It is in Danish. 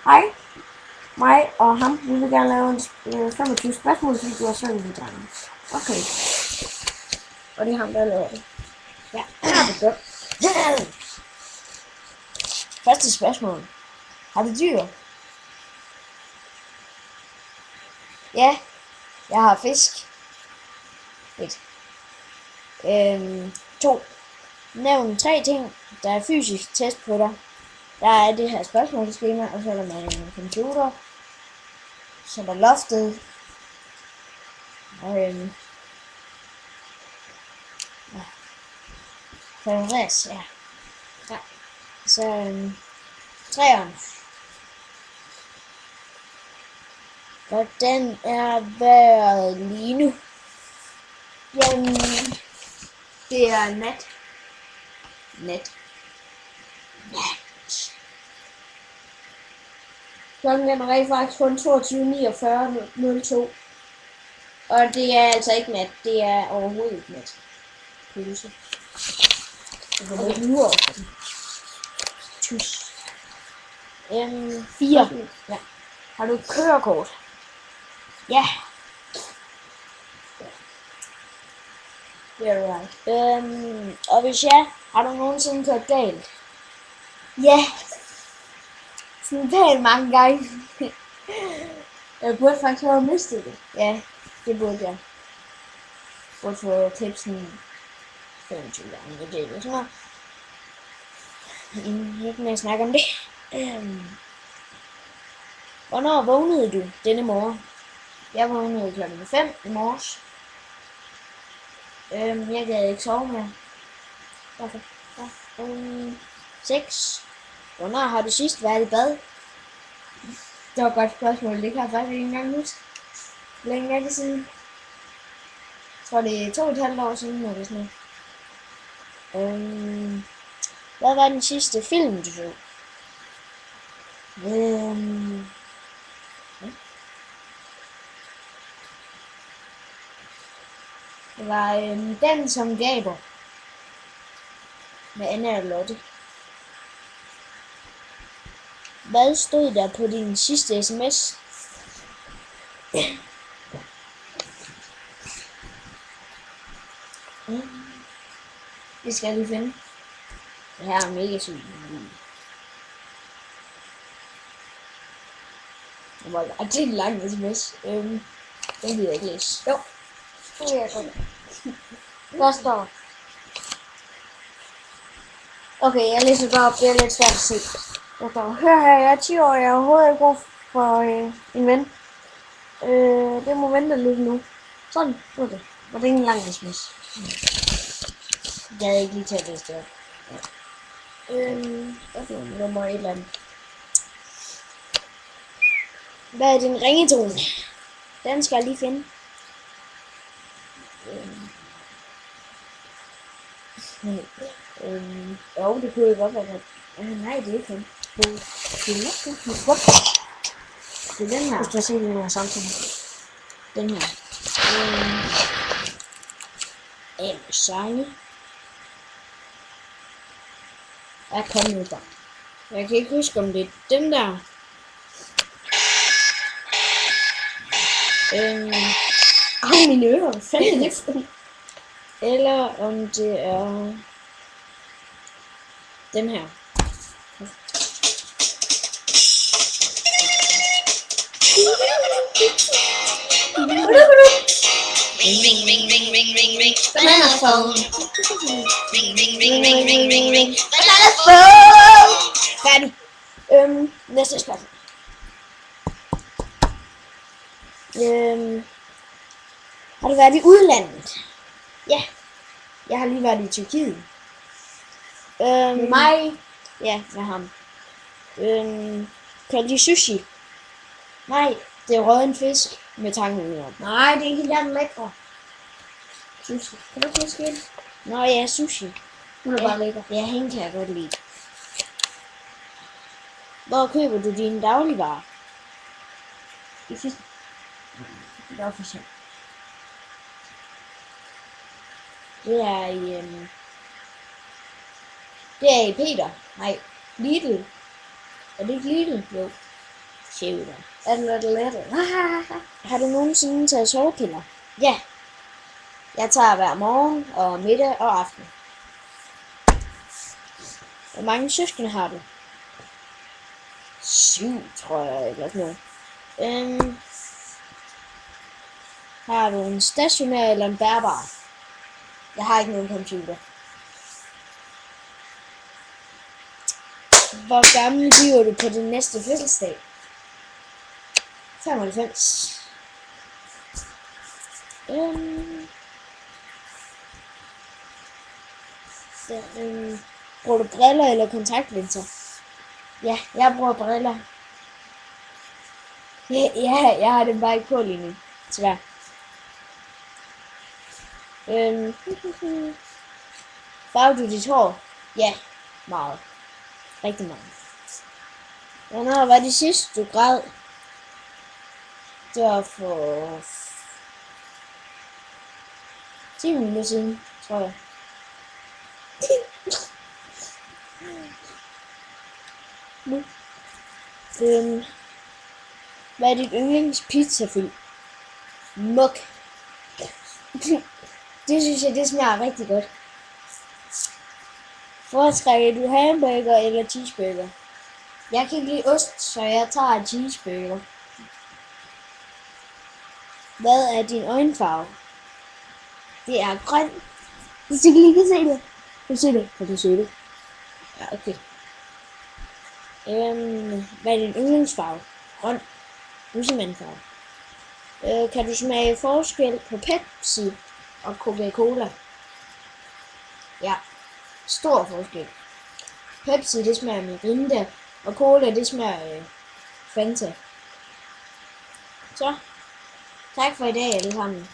Hej, mig og ham, vi vil gerne lave en 25 spørgsmålsvideo, og så vil vi gerne. Okay. Og det er ham, der laver det. Ja, det er godt. Første spørgsmål. Har du dyr? Ja, jeg har fisk. 1. 2. Nævn 3 ting, der er fysisk test på dig. Der er det her spørgsmålsskema, og så er der en computer. Så er der loftet. Og Andreas, ja. Så træerne. Hvordan er vejret lige nu? Jamen, det er nat. Net. Klokken er rent faktisk kun 22:49:02. Og det er altså ikke nat, det er overhovedet ikke nat. Pølse. Det er ikke nu også. Tys. 4. Ja. Har du et kørekort? Ja. Det er right. Og hvis ja, har du nogensinde kørt galt? Ja. Sådan pænt mange gange. Jeg burde faktisk have mistet det. Ja, det burde jeg. Burde få tipsen 25 gange i det eller sådan noget. Ikke mere snak om det. Hvornår vågnede du denne morgen? Jeg vågnede klokken 5 i morges. Jeg gad ikke sove mere. Hvorfor? 6. Hvornår har du sidst været i bad? Det var et godt spørgsmål, det kan jeg faktisk ikke engang huske. Hvor længe er det siden? Jeg tror det er 2,5 år siden, eller sådan noget. Hvad var den sidste film, du så? Det var Den som gaber. Med Anna og Lotte. Hvad stod der på din sidste sms? Det skal jeg lige finde. Det her er mega sygt. Det var ret en lang sms. Den gider jeg ikke læse. Jo. Det er godt. Der står. Okay, jeg læser bare op. Det er lidt svært at se. Der står, hør her, jeg er 10 år, jeg har overhovedet ikke brug for en ven. Det må vente lidt nu. Sådan, det var det. Var det ikke en lang sms? Jeg havde ikke lige taget det sted. Okay, nummer 1 eller andet. Hvad er din ringetone? Den skal jeg lige finde. Jo, det kunne jo godt være det. Nej, det er ikke han. Det er nok det. Det er den her. Hvis du har set den her samtidig. Den her. Shiny. Jeg kom nu der. Jeg kan ikke huske, om det er den der. Mine ører. Hvad fanden er det for? Eller om det er den her. Ring, ring, ring, ring, ring, ring, ring, banana phone. Ring, ring, ring, ring, ring, ring, ring, banana phone. Færdig. Næste spørgsmål. Har du været i udlandet? Ja. Jeg har lige været i Tyrkiet. Med mig. Ja, med ham. Kan du lide sushi? Nej, det er rødden fisk med tangen i. Nej, det er ikke helt lækre. Sushi. Kan du ikke huske det? Nå ja, sushi. Hun er bare lækker. Ja, hende kan jeg godt lide. Hvor køber du dine dagligvarer? I sidste. Det var for sent. Det er i... Det er i Peter. Nej, Lidl. Er det ikke Lidl? Jo. Shooter. A little. Har du nogensinde taget sovepiller? Ja. Jeg tager hver morgen og middag og aften. Hvor mange søskende har du? 7, tror jeg, eller sådan noget. Har du en stationær eller en bærbar? Jeg har ikke nogen computer. Hvor gammel bliver du på din næste fødselsdag? 95. Bruger du briller eller kontaktlinser? Ja, jeg bruger briller. Ja, jeg har det bare ikke på lige nu. Desværre. Farver du dit hår? Ja, meget. Rigtig meget. Hvornår var det sidste, du græd? Det var for 10 minutter siden, tror jeg. Hvad er dit yndlingspizzafyld? Muk. Det synes jeg, det smager rigtig godt. Foretrækker du hamburger eller cheeseburger? Jeg kan ikke lide ost, så jeg tager cheeseburger. Hvad er din øjenfarve? Det er grøn. Hvis du ikke lige kan se det. Kan du se det? Kan du se det? Ja, okay. Hvad er din yndlingsfarve? Grøn. Russemandfarve. Kan du smage forskel på Pepsi og Coca-Cola? Ja. Stor forskel. Pepsi, det smager Mirinda, og Cola, det smager Fanta. Så. Tak for i dag alle sammen.